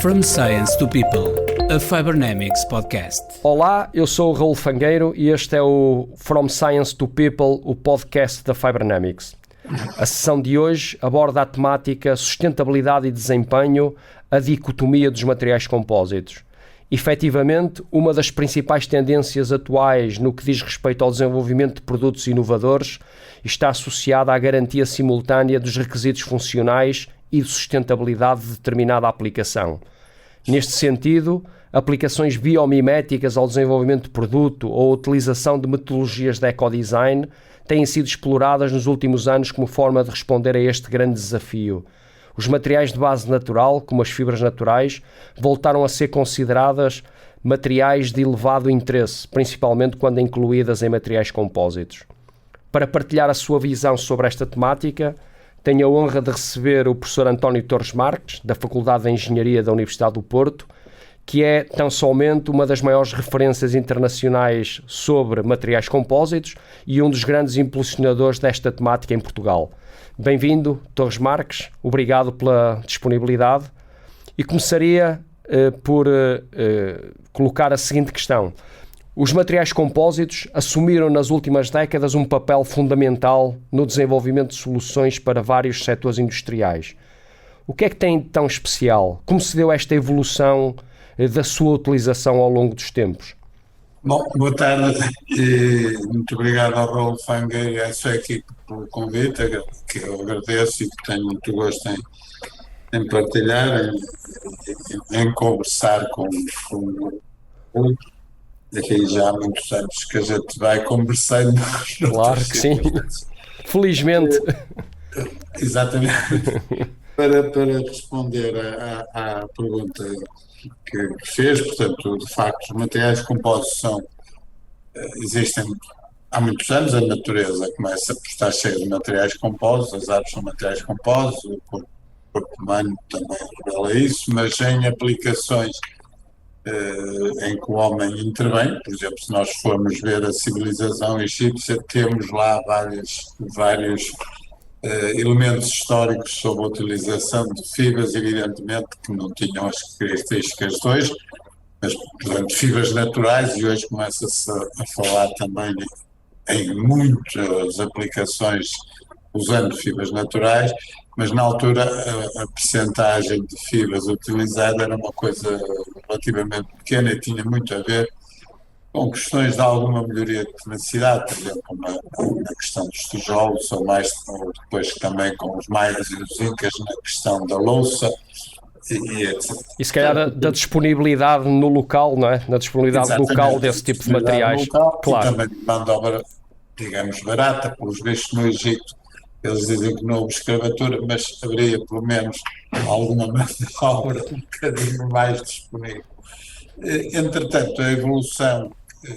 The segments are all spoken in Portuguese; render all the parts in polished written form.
From Science to People, a Fibernamics podcast. Olá, eu sou o Raul Fangueiro e este é o From Science to People, o podcast da Fibernamics. A sessão de hoje aborda a temática sustentabilidade e desempenho, a dicotomia dos materiais compósitos. Efetivamente, uma das principais tendências atuais no que diz respeito ao desenvolvimento de produtos inovadores está associada à garantia simultânea dos requisitos funcionais e de sustentabilidade de determinada aplicação. Neste sentido, aplicações biomiméticas ao desenvolvimento de produto ou a utilização de metodologias de ecodesign têm sido exploradas nos últimos anos como forma de responder a este grande desafio. Os materiais de base natural, como as fibras naturais, voltaram a ser consideradas materiais de elevado interesse, principalmente quando incluídas em materiais compósitos. Para partilhar a sua visão sobre esta temática, tenho a honra de receber o professor António Torres Marques, da Faculdade de Engenharia da Universidade do Porto, que é tão somente uma das maiores referências internacionais sobre materiais compósitos e um dos grandes impulsionadores desta temática em Portugal. Bem-vindo, Torres Marques, obrigado pela disponibilidade e começaria por colocar a seguinte questão. Os materiais compósitos assumiram nas últimas décadas um papel fundamental no desenvolvimento de soluções para vários setores industriais. O que é que tem de tão especial? Como se deu esta evolução da sua utilização ao longo dos tempos? Bom, boa tarde e muito obrigado ao Raul Fangueiro e à sua equipe pelo convite, que eu agradeço e que tenho muito gosto em partilhar, em conversar com outros. Daqui já há muitos anos que a gente vai conversando. Claro que sim, felizmente. Exatamente. Para responder à pergunta que fez, portanto, de facto, os materiais compósitos existem há muitos anos. A natureza começa por estar cheia de materiais compósitos, as árvores são materiais compósitos, o corpo humano também revela isso, mas em aplicações em que o homem intervém, por exemplo, se nós formos ver a civilização egípcia, temos lá vários elementos históricos sobre a utilização de fibras, evidentemente que não tinham as características de hoje, mas, portanto, fibras naturais, e hoje começa-se a falar também em muitas aplicações usando fibras naturais, mas na altura a percentagem de fibras utilizada era uma coisa relativamente pequena e tinha muito a ver com questões de alguma melhoria de tenacidade, por exemplo, na questão dos tijolos, ou depois também com os maias e os incas na questão da louça, e etc. E se calhar da disponibilidade no local, não é? Na disponibilidade local desse tipo de materiais. Local, claro. E também de mão de obra, digamos, barata, pelos vistos no Egito. Eles dizem que não houve escravatura, mas haveria pelo menos alguma mão de obra um bocadinho mais disponível. Entretanto, a evolução que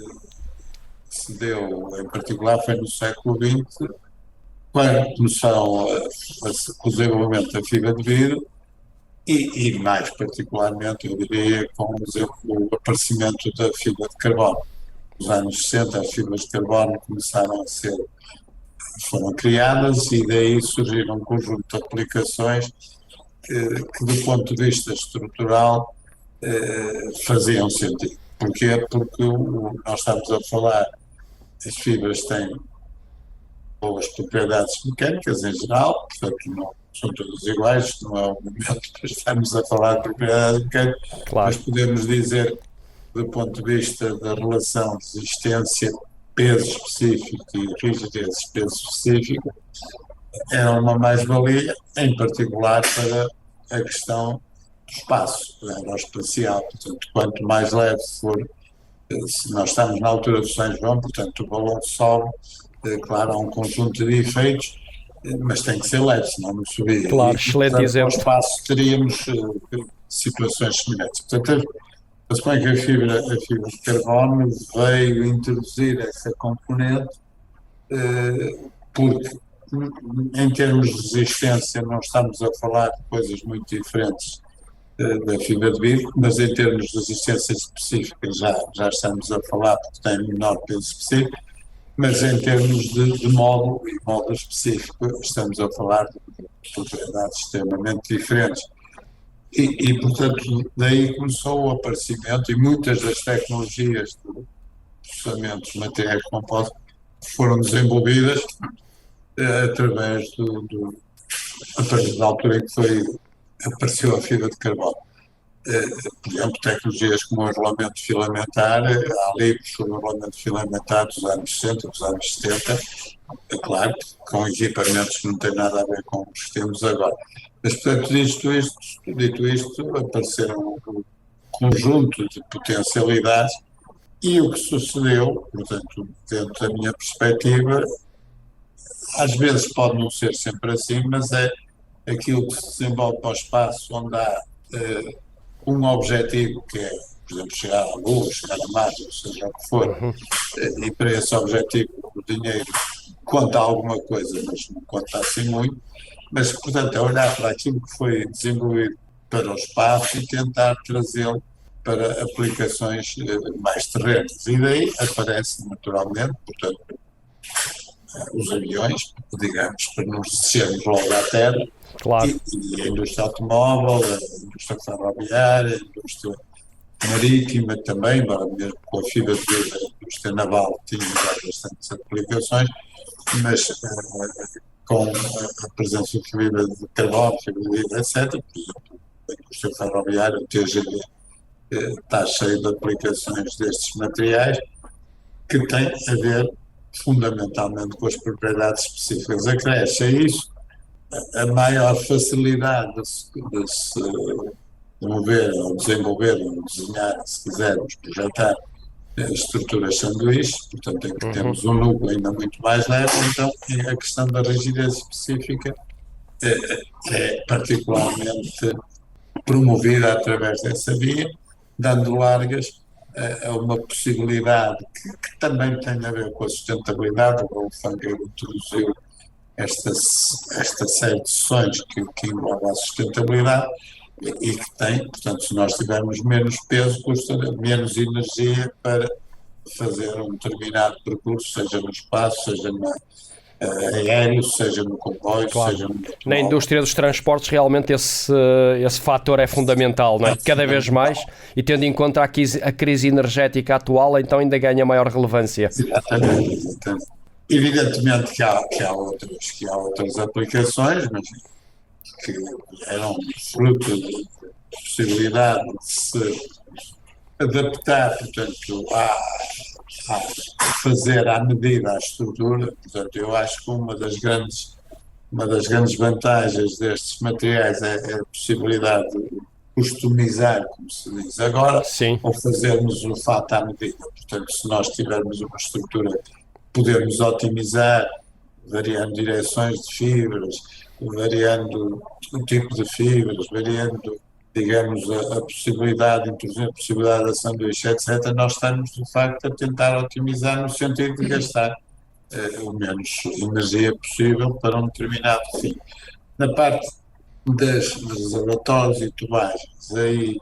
se deu, em particular, foi no século XX, quando começaram o desenvolvimento da fibra de vidro e mais particularmente, eu diria, com o aparecimento da fibra de carbono. Nos anos 60, as fibras de carbono foram criadas e daí surgiram um conjunto de aplicações que do ponto de vista estrutural, faziam sentido. Porquê? Porque nós estamos a falar, as fibras têm boas propriedades mecânicas em geral, portanto não são todas iguais, não é o momento para estarmos a falar de propriedades mecânicas, claro. Mas podemos dizer, do ponto de vista da relação de resistência, peso específico e rigidez peso específico, era uma mais-valia, em particular para a questão do espaço aeroespacial. Portanto, quanto mais leve for, se nós estamos na altura do São João, portanto, o balão sobe, claro, há um conjunto de efeitos, mas tem que ser leve, senão não subia. Claro, excelente exemplo. No espaço teríamos situações semelhantes. Portanto, eu suponho que a fibra de carbono veio introduzir essa componente porque, em termos de resistência, não estamos a falar de coisas muito diferentes da fibra de vidro, mas em termos de resistência específica já estamos a falar porque tem menor peso específico, mas em termos de módulo e módulo específico estamos a falar de propriedades extremamente diferentes. Portanto, daí começou o aparecimento e muitas das tecnologias de processamento de materiais compostos foram desenvolvidas através a partir da altura em que apareceu a fibra de carbono. Por exemplo, tecnologias como o enrolamento filamentar, há livros sobre o enrolamento filamentar dos anos 60, dos anos 70, é claro, com equipamentos que não têm nada a ver com os que temos agora. Mas, portanto, dito isto, apareceram um conjunto de potencialidades e o que sucedeu, portanto, dentro da minha perspectiva, às vezes pode não ser sempre assim, mas é aquilo que se desenvolve para o espaço onde há um objetivo que é, por exemplo, chegar à Lua, chegar a Marte, ou seja o que for, e para esse objetivo o dinheiro conta alguma coisa, mas não conta assim muito, mas, portanto, é olhar para aquilo que foi desenvolvido para o espaço e tentar trazê-lo para aplicações mais terrenas. E daí aparece naturalmente, portanto, os aviões, digamos, para nos descermos logo à Terra, Claro. e a indústria automóvel, a indústria ferroviária, a indústria marítima também, embora mesmo com a fibra de vidro, a indústria naval tinha já bastantes aplicações, mas com a presença de fibra de carbono, fibra de vidro, etc., por exemplo, a indústria ferroviária, o TGV, está cheio de aplicações destes materiais que têm a ver fundamentalmente com as propriedades específicas. Acresce a isso a maior facilidade de se mover, ou desenvolver, ou desenhar, se quisermos, projetar estruturas sanduíche, portanto, em que temos um núcleo ainda muito mais leve, então a questão da rigidez específica é particularmente promovida através dessa via, dando largas a uma possibilidade que também tem a ver com a sustentabilidade. O Fangueiro introduziu esta série de sessões que envolve a sustentabilidade e que tem, portanto, se nós tivermos menos peso, custa menos energia para fazer um determinado percurso, seja no espaço, seja aéreo, seja no comboio, Claro. seja no Na indústria dos transportes realmente esse fator é fundamental, não é? Cada vez mais, e tendo em conta a crise energética atual, então ainda ganha maior relevância. Exatamente. Evidentemente que há outras aplicações, mas que eram fruto de possibilidade de se adaptar, portanto, a fazer à medida a estrutura. Portanto, eu acho que uma das grandes vantagens destes materiais é a possibilidade de customizar, como se diz agora, Sim. ou fazermos o fato à medida. Portanto, se nós tivermos uma estrutura, podemos otimizar, variando direções de fibras, variando o tipo de fibras, variando, digamos, a possibilidade de introduzir a possibilidade da sanduíche, etc., nós estamos, de facto, a tentar otimizar no sentido de gastar o menos energia possível para um determinado fim. Na parte dos reservatórios e tubagens, aí,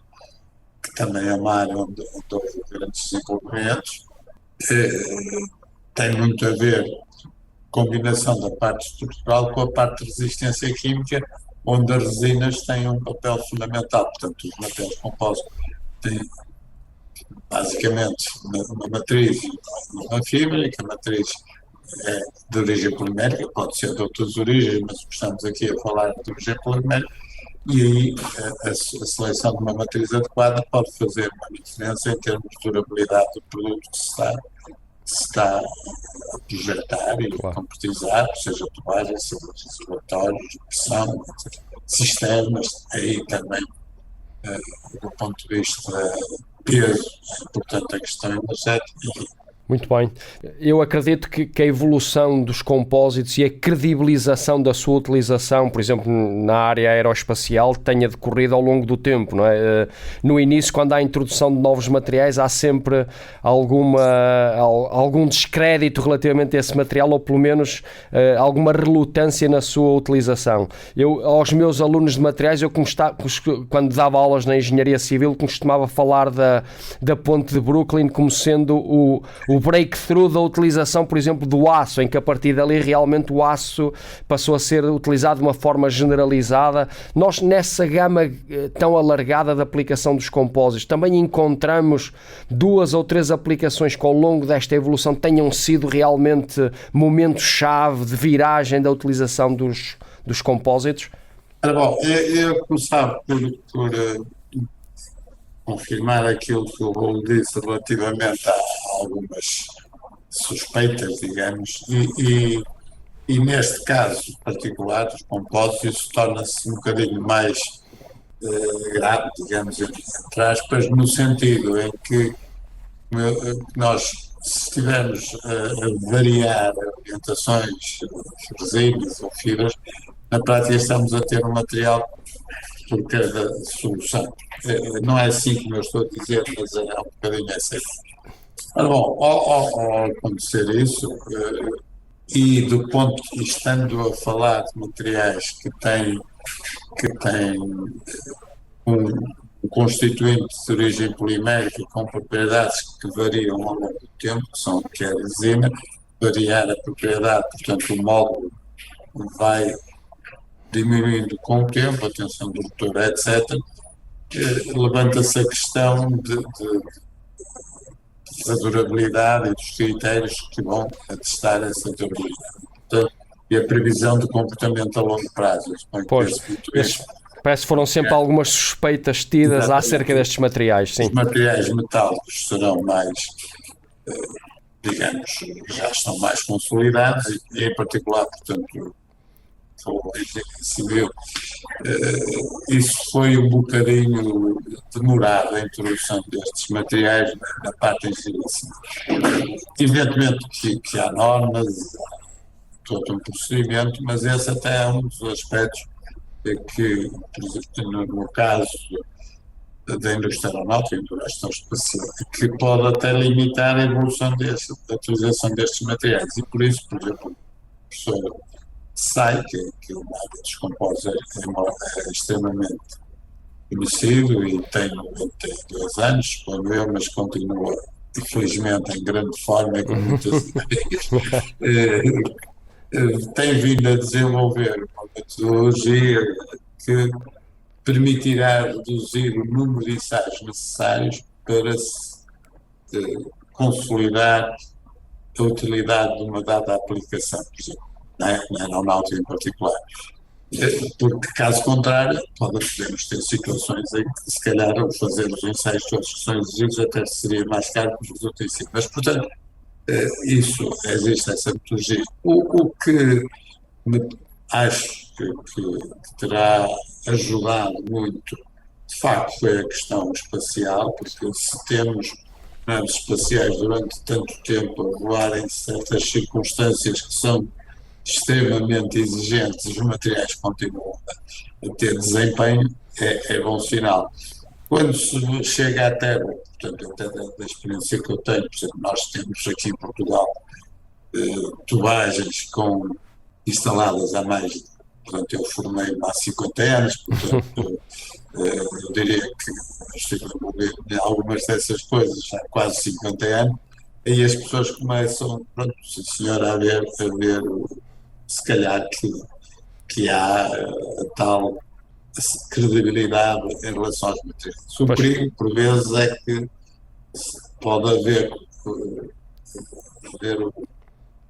que também é uma área onde houve grandes desenvolvimentos, tem muito a ver combinação da parte estrutural com a parte de resistência química, onde as resinas têm um papel fundamental. Portanto, os materiais compostos têm basicamente uma matriz e uma fibra, e que a matriz é de origem polimérica, pode ser de outras origens, mas estamos aqui a falar de origem polimérica, e aí a seleção de uma matriz adequada pode fazer uma diferença em termos de durabilidade do produto que se está a projetar e a concretizar, seja tubagem, seja reservatórios, pressão, sistemas, aí também, do ponto de vista peso, é importante a questão energética. Muito bem. Eu acredito que a evolução dos compósitos e a credibilização da sua utilização, por exemplo, na área aeroespacial, tenha decorrido ao longo do tempo, não é? No início, quando há a introdução de novos materiais, há sempre algum descrédito relativamente a esse material, ou pelo menos alguma relutância na sua utilização. Aos meus alunos de materiais, quando dava aulas na engenharia civil, costumava falar da ponte de Brooklyn como sendo o breakthrough da utilização, por exemplo, do aço, em que a partir dali realmente o aço passou a ser utilizado de uma forma generalizada. Nós, nessa gama tão alargada de aplicação dos compósitos, também encontramos 2 ou 3 aplicações que ao longo desta evolução tenham sido realmente momentos-chave de viragem da utilização dos compósitos? Ora, bom, eu começava por confirmar aquilo que o Raul disse relativamente a algumas suspeitas, digamos, e neste caso particular dos compósitos torna-se um bocadinho mais grave, digamos, entre aspas, no sentido em que nós, se estivermos a variar orientações, resíduos ou fibras, na prática estamos a ter um material por cada solução. Não é assim como eu estou a dizer, mas é um bocadinho assim. Ora bom, ao acontecer isso, e do ponto, estando a falar de materiais que têm um constituinte de origem polimérica com propriedades que variam ao longo do tempo, que é a resina, variar a propriedade, portanto o módulo vai diminuindo com o tempo, a tensão do motor, etc., levanta-se a questão da durabilidade e dos critérios que vão atestar essa durabilidade. Portanto, e a previsão de comportamento a longo prazo. Pois, parece que foram sempre algumas suspeitas tidas acerca destes materiais. Sim. Os materiais metálicos serão mais, digamos, já estão mais consolidados e em particular, portanto, civil. Isso foi um bocadinho demorado a introdução destes materiais na parte engenharia. Evidentemente que há normas, há todo um procedimento, mas esse até é um dos aspectos que, por exemplo, no caso da indústria aeronáutica e da gestão espacial, que pode até limitar a evolução da utilização destes materiais. E por isso, por exemplo, o professor Sai, que o área dos compósitos é extremamente conhecido e tem 92 anos, como eu, mas continua, infelizmente, em grande forma, com muitas ideias. Tem vindo a desenvolver uma metodologia que permitirá reduzir o número de ensaios necessários para se consolidar a utilidade de uma dada aplicação, por exemplo, na aeronáutica em particular. Porque, caso contrário, podemos ter situações em que, se calhar, ao fazer os ensaios todos que são exigidos, até seria mais caro que os outros ensaios. Mas, portanto, existe essa metodologia. O que acho que terá ajudado muito, de facto, foi a questão espacial, porque se temos naves espaciais durante tanto tempo a voar em certas circunstâncias que são extremamente exigentes, os materiais continuam a ter desempenho, é bom sinal. Quando se chega à Terra, portanto, até da experiência que eu tenho, por exemplo, nós temos aqui em Portugal tubagens instaladas há mais, portanto, eu formei-me há 50 anos, portanto, eu diria que estive envolvido em algumas dessas coisas há quase 50 anos, e as pessoas começam, pronto, sim senhor, a ver se calhar que há a tal credibilidade em relação aos materiais. O perigo, por vezes, é que pode haver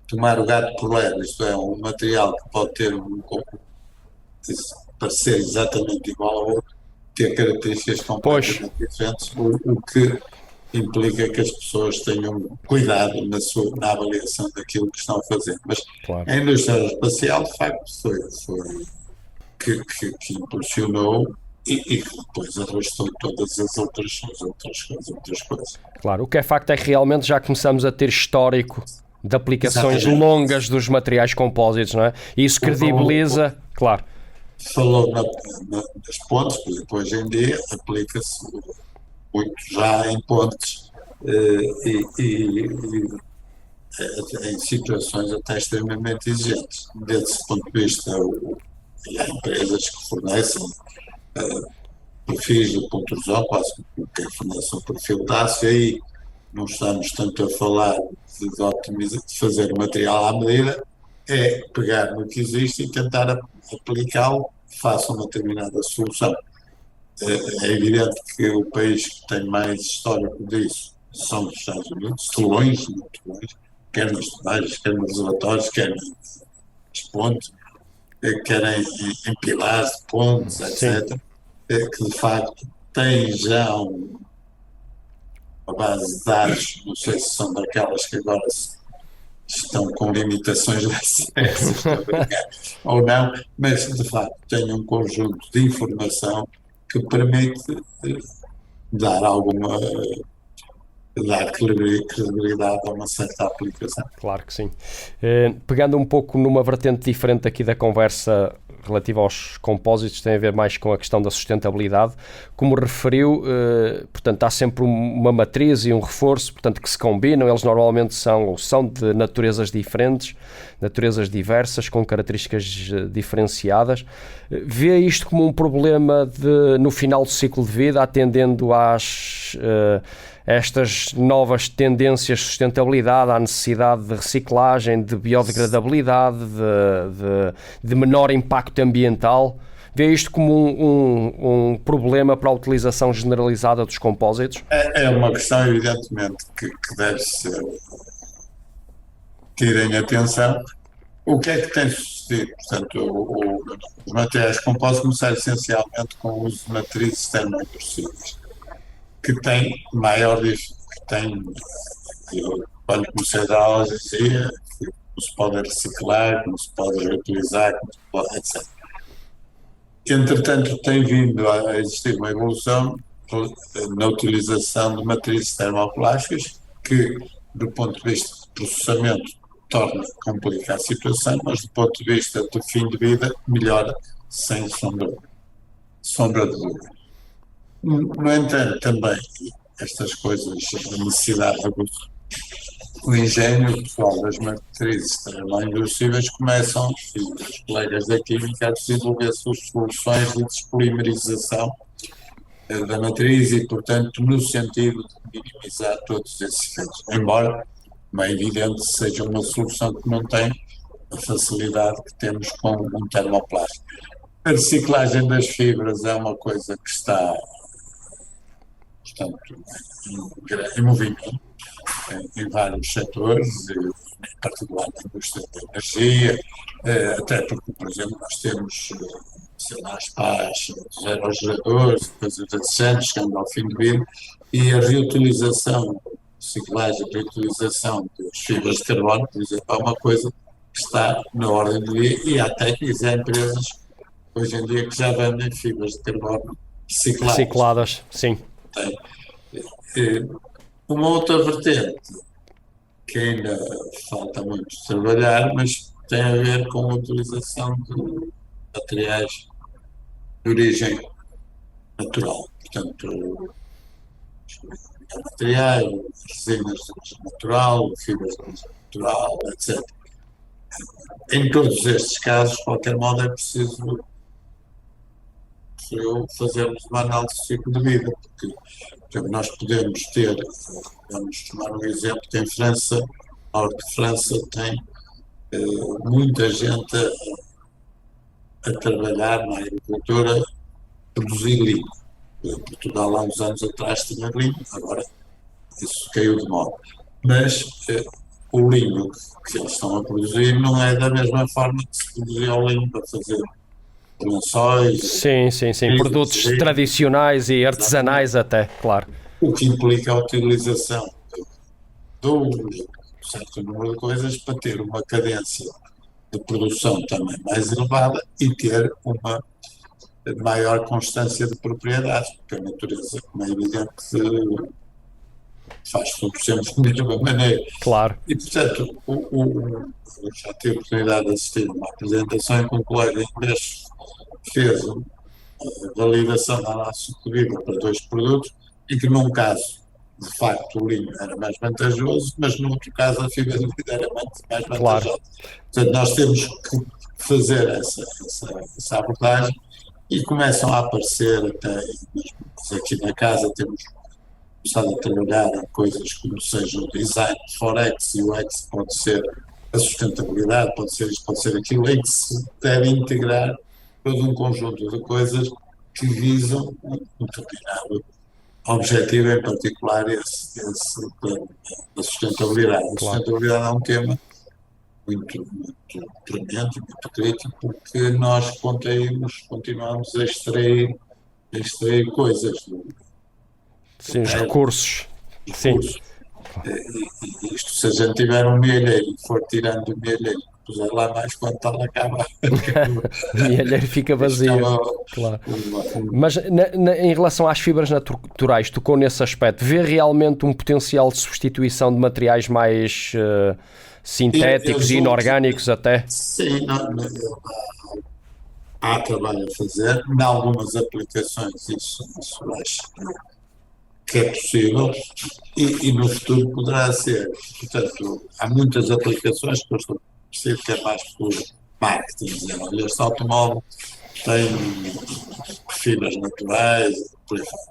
tomar o gato por lebre, isto é, um material que pode ter parecer exatamente igual ao outro, ter características completamente diferentes, o que implica que as pessoas tenham cuidado na avaliação daquilo que estão a fazer. Mas a indústria espacial, de facto, foi que impulsionou e que depois arrastou todas as outras coisas. Claro, o que é facto é que realmente já começamos a ter histórico de aplicações longas dos materiais compósitos, não é? E isso credibiliza, claro. Falou das pontes, por exemplo, hoje em dia aplica-se muito já em pontes e em situações até extremamente exigentes. Desse ponto de vista, há empresas que fornecem perfis de ponto quase que fornecem um perfil de aço, e aí não estamos tanto a falar de optimizar, de fazer material à medida, é pegar no que existe e tentar aplicá-lo face a uma determinada solução. É evidente que o país que tem mais histórico disso são os Estados Unidos, de longe, muito longe, quer nas barragens, quer nos reservatórios, quer nas pontes, quer em pilares de pontes, Sim. etc., que de facto têm já uma base de dados, não sei se são daquelas que agora estão com limitações de acesso, estou a brincar, ou não, mas de facto têm um conjunto de informação que permite dar alguma dar credibilidade a uma certa aplicação. Claro que sim. Pegando um pouco numa vertente diferente aqui da conversa relativa aos compósitos, tem a ver mais com a questão da sustentabilidade. Como referiu, portanto, há sempre uma matriz e um reforço, portanto, que se combinam. Eles normalmente são de naturezas diferentes, naturezas diversas, com características diferenciadas. Vê isto como um problema no final do ciclo de vida, atendendo estas novas tendências de sustentabilidade, à necessidade de reciclagem, de biodegradabilidade, de menor impacto ambiental? Vê isto como um problema para a utilização generalizada dos compósitos? É uma questão, evidentemente, que deve ser ter em atenção. O que é que tem sucedido? Portanto, os materiais compósitos começaram essencialmente com o uso de matrizes termoimpossíveis, que tem maior quando comecei a dar aulas dizia que não se pode reciclar, que não se pode reutilizar, que não se pode, etc. Entretanto, tem vindo a existir uma evolução na utilização de matrizes termoplásticas que, do ponto de vista de processamento, complica a situação, mas do ponto de vista do fim de vida, melhora sem sombra de dúvida. No entanto, também estas coisas, a necessidade o engenho, o pessoal das matrizes termoinversíveis começam, e os colegas da Química, a desenvolver suas soluções de despolimerização da matriz e, portanto, no sentido de minimizar todos esses efeitos. Embora, como é evidente, seja uma solução que não tem a facilidade que temos com um termoplástico. A reciclagem das fibras é uma coisa que está, portanto, em movimento em vários setores, em particular na indústria da energia, até porque, por exemplo, nós temos, sei lá, as pás dos aerogeradores, coisas desses que andam ao fim de vida, e a reutilização, reciclagem, a reutilização das fibras de carbono, por exemplo, é uma coisa que está na ordem do dia, e há técnicas e há empresas hoje em dia que já vendem fibras de carbono recicladas. Sim. Uma outra vertente que ainda falta muito trabalhar, mas tem a ver com a utilização de materiais de origem natural. Portanto, materiais, resinas de origem natural, fibras de origem natural, etc. Em todos estes casos, de qualquer modo, é preciso fazermos uma análise de ciclo de vida, porque, por exemplo, nós podemos ter, vamos tomar um exemplo, que em França, norte de França, tem muita gente a trabalhar na agricultura, produzir linho. Portugal, há uns anos atrás, tinha linho, agora isso caiu de moda. Mas o linho que eles estão a produzir não é da mesma forma que se produzia o linho para fazer lençóis. Sim. Produtos tradicionais e artesanais até, claro. O que implica a utilização de um certo número de coisas para ter uma cadência de produção também mais elevada e ter uma maior constância de propriedades, porque a natureza, como é evidente, faz tudo sempre da mesma maneira. Claro. E, portanto, eu já tive a oportunidade de assistir a uma apresentação em que um colega inglês fez a validação da análise de vida para 2 produtos e que num caso, de facto, o linho era mais vantajoso, mas no outro caso a fibra de vidro era mais vantajosa. Claro. Portanto, nós temos que fazer essa abordagem e começam a aparecer até, aqui na casa temos começado a trabalhar em coisas como seja o design, Forex e UX, pode ser a sustentabilidade, pode ser isto, pode ser aquilo, em que se deve integrar todo um conjunto de coisas que visam um determinado objetivo, em particular esse plano da sustentabilidade. A Claro. sustentabilidade é um tema muito premente, muito crítico, porque nós continuamos a extrair coisas do Sim, os recursos. Sim, curso. E isto, se a gente tiver um milheiro e for tirando o milheiro, puser lá mais, quando tal acaba, o milheiro fica vazio. acaba Claro. uma- Mas em relação às fibras naturais, tocou nesse aspecto, vê realmente um potencial de substituição de materiais mais sintéticos e inorgânicos até? sim, há trabalho a fazer. Em algumas aplicações isso acho que é possível e no futuro poderá ser. Portanto, há muitas aplicações que eu estou percebo que é mais por marketing. Dizer, olha, este automóvel tem fibras naturais, por aí fora.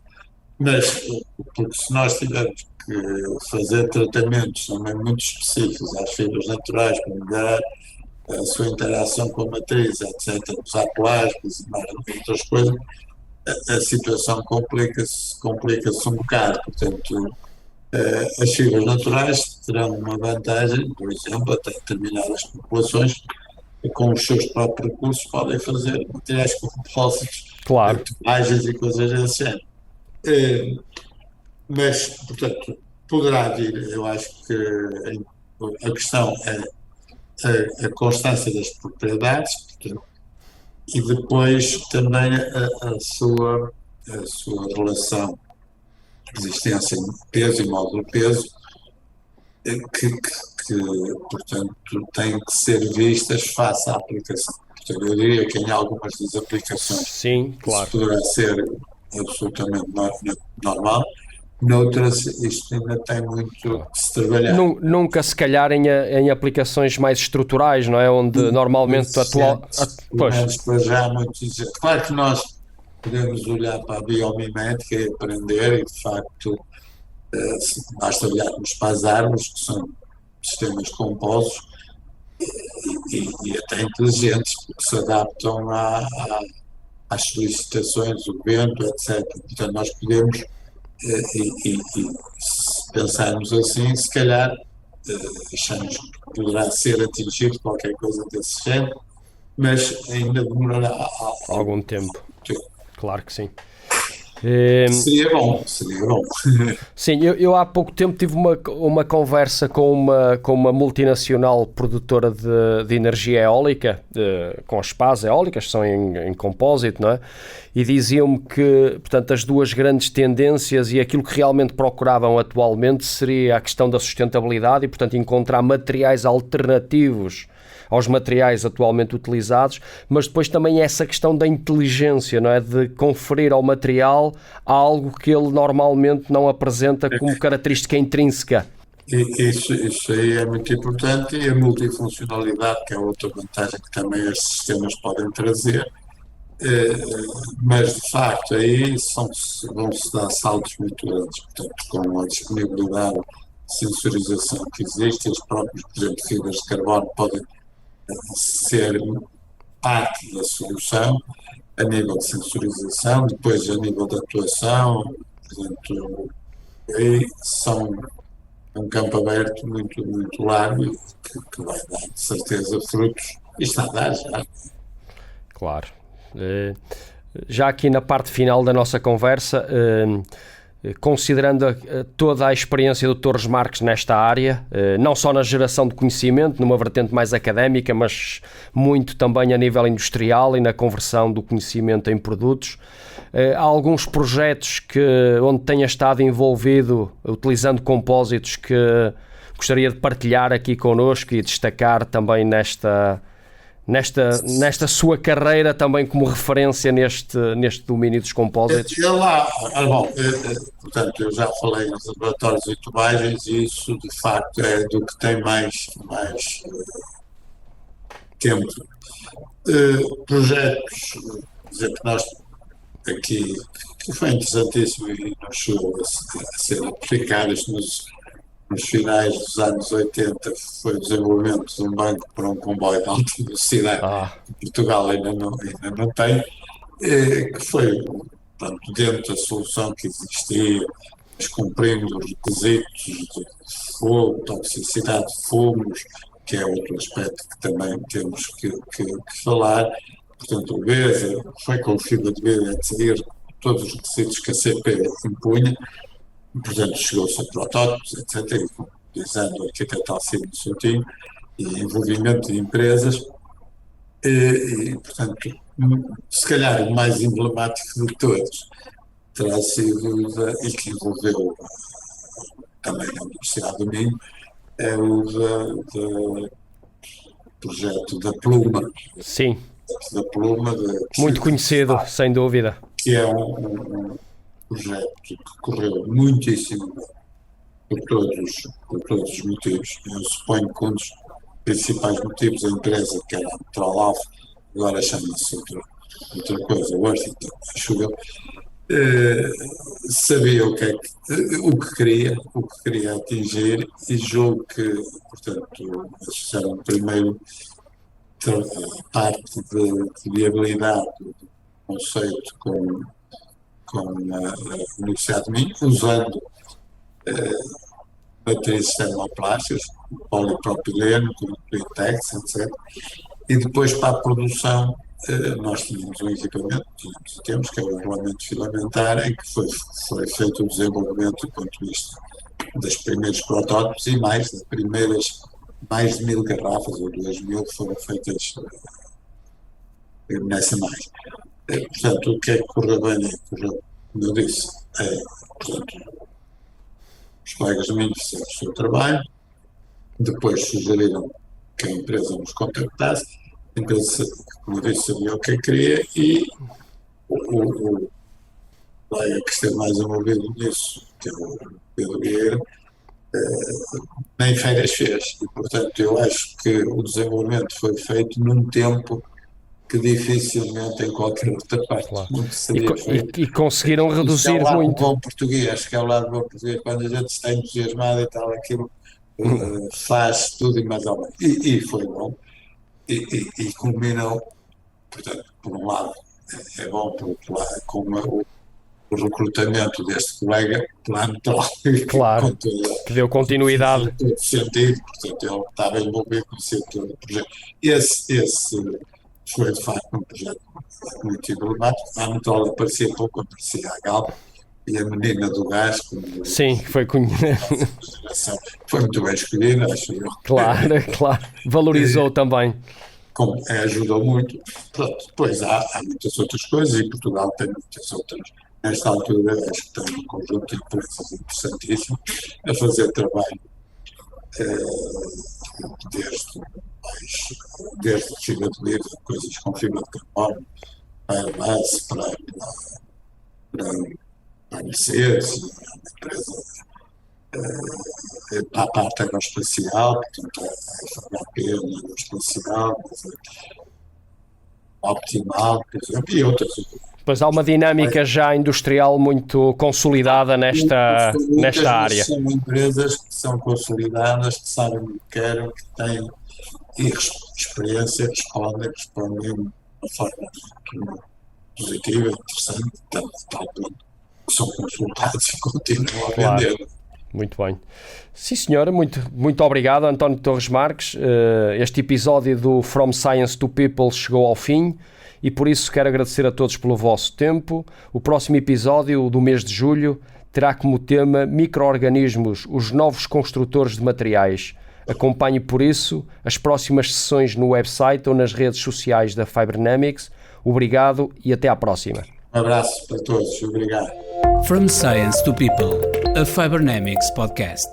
Mas, porque se nós tivermos que fazer tratamentos também muito específicos às fibras naturais para melhorar a sua interação com a matriz, etc., usar plásticos e mais outras coisas, a situação complica-se um bocado. Portanto, as fibras naturais terão uma vantagem, por exemplo, até determinadas populações, com os seus próprios recursos, podem fazer materiais com compósitos, Claro, tomagens e coisas desse género. Mas, portanto, poderá vir, eu acho que a questão é a constância das propriedades, portanto, e depois também a sua relação de existência em peso e módulo peso, que, portanto, têm que ser vistas face à aplicação. Portanto, eu diria que em algumas das aplicações sim, claro. isso poderá ser absolutamente normal, noutras isto ainda tem muito que se trabalhar. Nunca se calhar em aplicações mais estruturais, não é? Onde normalmente Pelo menos para já muito exigente. Claro que nós podemos olhar para a biomimética e aprender, e de facto, se nós trabalharmos para as árvores, que são sistemas compostos e até inteligentes, porque se adaptam às solicitações do vento, etc. Portanto, nós podemos, se pensarmos assim, se calhar achamos que poderá ser atingido qualquer coisa desse género, mas ainda demorará algum tempo. Claro que sim. Seria bom. Sim, eu há pouco tempo tive uma conversa com uma multinacional produtora de energia eólica, com as pás eólicas, que são em compósito, não é? E diziam-me que, portanto, as duas grandes tendências e aquilo que realmente procuravam atualmente seria a questão da sustentabilidade e, portanto, encontrar materiais alternativos aos materiais atualmente utilizados, mas depois também essa questão da inteligência, não é? De conferir ao material algo que ele normalmente não apresenta como característica intrínseca. Isso aí é muito importante, e a multifuncionalidade, que é outra vantagem que também estes sistemas podem trazer, mas de facto aí vão-se dar saltos muito grandes, portanto, com a disponibilidade de sensorização que existe, as próprias, por exemplo, fibras de carbono podem ser parte da solução a nível de sensorização, depois a nível de atuação, portanto, aí é um campo aberto muito, muito largo que vai dar, de certeza, frutos, e está a dar já. Claro. Já aqui na parte final da nossa conversa, considerando toda a experiência do Torres Marques nesta área, não só na geração de conhecimento, numa vertente mais académica, mas muito também a nível industrial e na conversão do conhecimento em produtos, há alguns projetos onde tenha estado envolvido, utilizando compósitos, que gostaria de partilhar aqui connosco e destacar também nesta sua carreira também como referência neste domínio dos compósitos? Portanto, eu já falei nos laboratórios e tubagens, e isso de facto é do que tem mais tempo. Projetos, por exemplo, nós aqui foi interessantíssimo e não chegou a ser aplicado nos finais dos anos 80. Foi o desenvolvimento de um banco para um comboio de alta velocidade que Portugal ainda não tem, que foi, portanto, dentro da solução que existia, mas cumprindo os requisitos de fogo, toxicidade de fumos, que é outro aspecto que também temos que falar. Portanto, o BES foi com fibra de vidro a seguir todos os requisitos que a CP impunha, portanto, chegou-se a protótipos, etc., e com design do arquiteto Alcino Soutinho e envolvimento de empresas, e, portanto, se calhar o mais emblemático de todos terá sido, e que envolveu também a Universidade do Minho, é o projeto da Pluma. Sim. Da Pluma. Muito conhecido, sem dúvida. Que é um projeto que correu muitíssimo bem, por todos os motivos. Eu suponho que um dos principais motivos, a empresa, que era a Metral Alfa, agora chama-se outra coisa, o Worthington, acho eu, sabia o que queria atingir, e julgo que, portanto, fizeram o primeiro parte de viabilidade do conceito com a Universidade de Minho, usando matrizes termoplásticas, polipropileno, com Plitex, etc. E depois, para a produção, nós tínhamos um equipamento, temos, que é o regulamento filamentar, em que foi feito o desenvolvimento do ponto de vista dos primeiros protótipos e mais de 1.000 garrafas, ou 2.000, foram feitas nessa mais. Portanto, o que é que correu bem aí? Correu, como eu disse, portanto, os colegas de mim fizeram o seu trabalho, depois sugeriram que a empresa nos contactasse, a empresa, como eu disse, sabia o que queria, e o colega que esteve mais envolvido nisso, que é o Pedro Vieira, nem férias fez, e portanto eu acho que o desenvolvimento foi feito num tempo que dificilmente em qualquer outra parte do mundo seria feito. E conseguiram reduzir muito. muito. Bom português, que é o lado bom português, quando a gente está entusiasmado e tal, aquilo faz tudo e mais ou menos. E foi bom, e culminou, portanto, por um lado é bom, por outro lado, com o recrutamento deste colega pela Metral, claro, que deu continuidade. Com todo sentido, portanto, ele estava envolvido com todo o projeto. Esse foi, de facto, um projeto muito emblemático. A Metral aparecia pouco, aparecia a Galp, e a menina do gás. Sim, foi foi muito bem escolhida, acho eu. Claro. Valorizou também. Ajudou muito. Pronto, depois há muitas outras coisas, e Portugal tem muitas outras. Nesta altura, acho que tem um conjunto de empresas interessantíssimas a fazer trabalho desde fibra de vidro, coisas com fibra de carbono, para Airbus, para Mercedes, uma empresa para a parte aeroespacial, portanto, a FHP na aeroespacial, Optimal, por exemplo, e outras. Pois há uma dinâmica já industrial muito consolidada nesta área. São empresas que são consolidadas, que sabem o que querem, que têm experiência, respondem de uma forma positiva, interessante, tal ponto que são consultados e continuam a vender. Muito bem. Sim, senhora, muito obrigado, António Torres Marques. Este episódio do From Science to People chegou ao fim e por isso quero agradecer a todos pelo vosso tempo. O próximo episódio do mês de julho terá como tema micro-organismos, os novos construtores de materiais. Acompanhe por isso as próximas sessões no website ou nas redes sociais da Fibernamics. Obrigado e até à próxima. Um abraço para todos. Obrigado. From Science to People, a Fibernamics podcast.